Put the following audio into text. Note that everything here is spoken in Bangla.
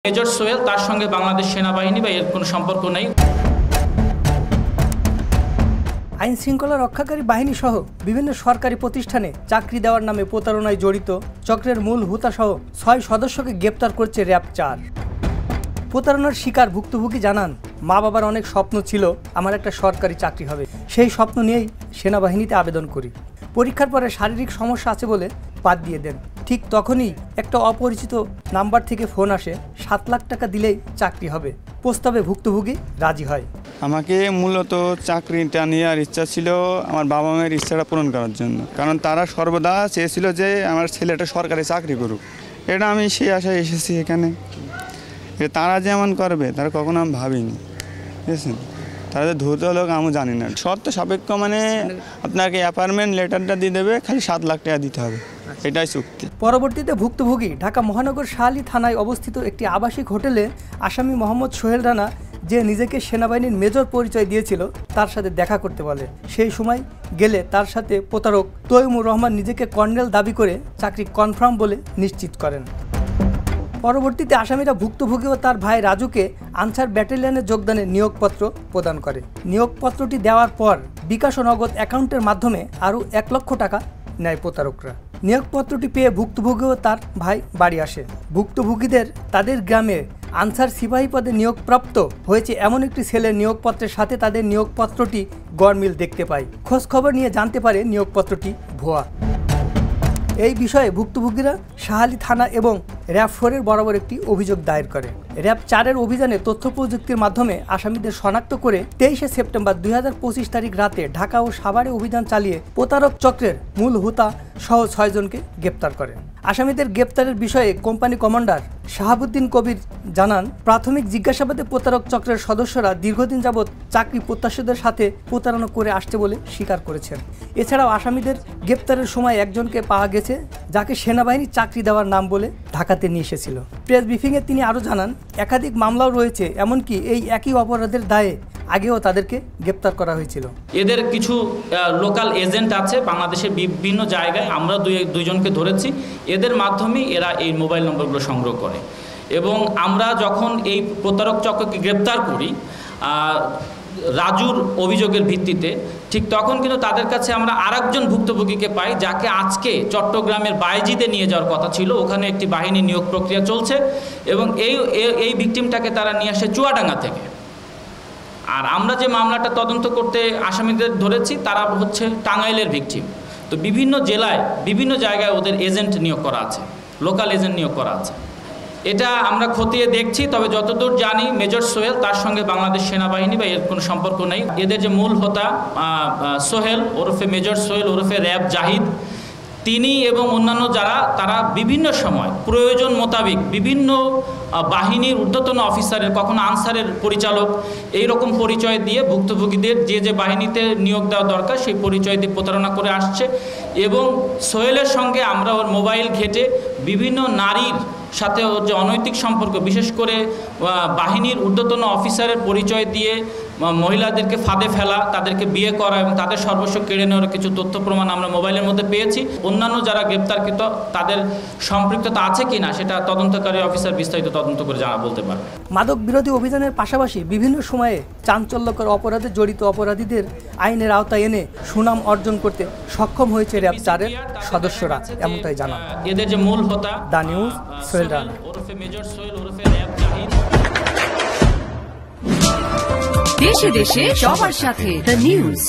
মেজর সোহেল তার সঙ্গে বাংলাদেশ সেনাবাহিনী বা এর কোনো সম্পর্ক নেই। আইন শৃঙ্খলা রক্ষাকারী বাহিনী সহ বিভিন্ন সরকারি প্রতিষ্ঠানে চাকরি দেওয়ার নামে প্রতারণায় জড়িত চক্রের মূল হুতা সহ 6 সদস্যকে গ্রেপ্তার করছে র্যাব 4। প্রতারণার শিকার ভুক্তভোগী জানান, মা বাবার অনেক স্বপ্ন ছিল আমার একটা সরকারি চাকরি হবে, সেই স্বপ্ন নিয়েই সেনাবাহিনীতে আবেদন করি। পরীক্ষার পরে শারীরিক সমস্যা আছে বলে বাদ দিয়ে দেন। ঠিক তখনই একটা অপরিচিত নাম্বার থেকে ফোন আসে, 7 লাখ টাকা দিলেই চাকরি হবে। প্রস্তাবে ভুক্তভোগী রাজি হয়। আমাকে মূলত চাকরিটা নেওয়ার ইচ্ছা ছিল আমার বাবা মায়ের ইচ্ছাটা পূরণ করার জন্য, কারণ তারা সর্বদা চেয়েছিল যে আমার ছেলেটা সরকারি চাকরি করুক। এটা আমি সেই আশায় এসেছি এখানে। তারা যেমন করবে তারা কখনো আমি ভাবিনি, বুঝেছেন। তারা যে ধূর্ত লোক আমি জানি না। শর্ত সাপেক্ষ মানে আপনাকে অ্যাপার্টমেন্ট লেটারটা দিয়ে দেবে, খালি 7 লাখ টাকা দিতে হবে, এটাই চুক্তি। পরবর্তীতে ভুক্তভোগী ঢাকা মহানগর শাহলী থানায় অবস্থিত একটি আবাসিক হোটেলে আসামি মোহাম্মদ সোহেল রানা, যে নিজেকে সেনাবাহিনীর মেজর পরিচয় দিয়েছিল, তার সাথে দেখা করতে বলে। সেই সময় গেলে তার সাথে প্রতারক তৈমুর রহমান নিজেকে কর্নেল দাবি করে চাকরি কনফার্ম বলে নিশ্চিত করেন। পরবর্তীতে আসামিরা ভুক্তভোগী ও তার ভাই রাজুকে আনসার ব্যাটালিয়নে যোগদানের নিয়োগপত্র প্রদান করে। নিয়োগপত্রটি দেওয়ার পর বিকাশ ও নগদ অ্যাকাউন্টের মাধ্যমে আরও 1 লক্ষ টাকা নেয় প্রতারকরা। নিয়োগপত্রটি পেয়ে ভুক্তভোগী ও তার ভাই বাড়ি আসে। ভুক্তভোগীদের তাদের গ্রামে আনসার সিপাহী পদে নিয়োগপ্রাপ্ত হয়েছে এমন একটি ছেলের নিয়োগপত্রের সাথে তাদের নিয়োগপত্রটি গড়মিল দেখতে পায়। খোঁজখবর নিয়ে জানতে পারে নিয়োগপত্রটি ভুয়া। এই বিষয়ে ভুক্তভোগীরা শাহলী থানা এবং র্যাব 4-এর বরাবর একটি অভিযোগ দায়ের করে। র্যাব 4-এর অভিযানে তথ্য প্রযুক্তির মাধ্যমে আসামিদের শনাক্ত করে 23শে সেপ্টেম্বর 2025 তারিখ রাতে ঢাকা ও সাভারে অভিযান চালিয়ে প্রতারক চক্রের মূল হুতা সহ 6 জনকে গ্রেপ্তার করে। আসামিদের গ্রেপ্তারের বিষয়ে কোম্পানি কমান্ডার শাহাবুদ্দিন কবির জানান, প্রাথমিক জিজ্ঞাসাবাদে প্রতারক চক্রের সদস্যরা দীর্ঘদিন যাবৎ চাকরি প্রত্যাশীদের সাথে প্রতারণা করে আসছে বলে স্বীকার করেছেন। এছাড়াও আসামিদের গ্রেপ্তারের সময় একজনকে পাওয়া গেছে, যাকে সেনাবাহিনী চাকরি দেওয়ার নাম বলে ঢাকাতে নিয়ে এসেছিল। প্রেস ব্রিফিংয়ে তিনি আরও জানান, একাধিক মামলাও রয়েছে, এমনকি এই একই অপরাধের দায়ে আগেও তাদেরকে গ্রেপ্তার করা হয়েছিল। এদের কিছু লোকাল এজেন্ট আছে বাংলাদেশের বিভিন্ন জায়গায়, আমরা দুইজনকে ধরেছি। এদের মাধ্যমে এরা এই মোবাইল নম্বরগুলো সংগ্রহ করে এবং আমরা যখন এই প্রতারক চক্রকে গ্রেপ্তার করি রাজুর অভিযোগের ভিত্তিতে, ঠিক তখন কিন্তু তাদের কাছে আমরা আরেকজন ভুক্তভোগীকে পাই, যাকে আজকে চট্টগ্রামের বাইজিতে নিয়ে যাওয়ার কথা ছিল। ওখানে একটি বাহিনী নিয়োগ প্রক্রিয়া চলছে এবং এই ভিকটিমটাকে তারা নিয়ে আসে চুয়াডাঙ্গা থেকে। আর আমরা যে মামলাটা তদন্ত করতে আসামিদের ধরেছি তারা হচ্ছে টাঙ্গাইলের ভিকটিম। তো বিভিন্ন জেলায় বিভিন্ন জায়গায় ওদের এজেন্ট নিয়োগ করা আছে, লোকাল এজেন্ট নিয়োগ করা আছে। এটা আমরা খতিয়ে দেখছি, তবে যতদূর জানি মেজর সোহেল তার সঙ্গে বাংলাদেশ সেনাবাহিনী বা এর কোনো সম্পর্ক নেই। এদের যে মূল হোতা সোহেল ওরফে মেজর সোহেল ওরফে র্যাব জাহিদ, তিনি এবং অন্যান্য যারা, তারা বিভিন্ন সময় প্রয়োজন মোতাবেক বিভিন্ন বাহিনীর ঊর্ধ্বতন অফিসারের, কখনো আনসারের পরিচালক, এই রকম পরিচয় দিয়ে ভুক্তভোগীদের যে বাহিনীতে নিয়োগ দেওয়া দরকার সেই পরিচয় দিয়ে প্রতারণা করে আসছে। এবং সোহেলের সঙ্গে আমরা ওর মোবাইল ঘেঁটে বিভিন্ন নারীর সাথে ওর যে অনৈতিক সম্পর্ক, বিশেষ করে বাহিনীর ঊর্ধ্বতন অফিসারের পরিচয় দিয়ে মহিলাদেরকে ফাঁদে ফেলা, তাদেরকে বিয়ে করা এবং তাদের সর্বস্ব কেড়ে নেওয়ার কিছু তথ্য প্রমাণ আমরা মোবাইলের মধ্যে পেয়েছি। অন্যান্য যারা গ্রেপ্তারকৃত তাদের সম্পৃক্ততা আছে কি না সেটা তদন্তকারী অফিসার বিস্তারিত তদন্ত করে বলতে পারবে। মাদক বিরোধী অভিযানের পাশাপাশি বিভিন্ন সময়ে চাঞ্চল্যকর অপরাধে জড়িত অপরাধীদের আইনের আওতায় এনে সুনাম অর্জন করতে সক্ষম হয়েছে র্যাব 4-এর সদস্যরা, এমনটাই জানান এদের যে মূল হোতা দ্য নিউজ সোহেল রানা ওরফে মেজর সোহেল ওরফে র্যাব জাহিদ। দেশে দেশে সবার সাথে দ্য নিউজ।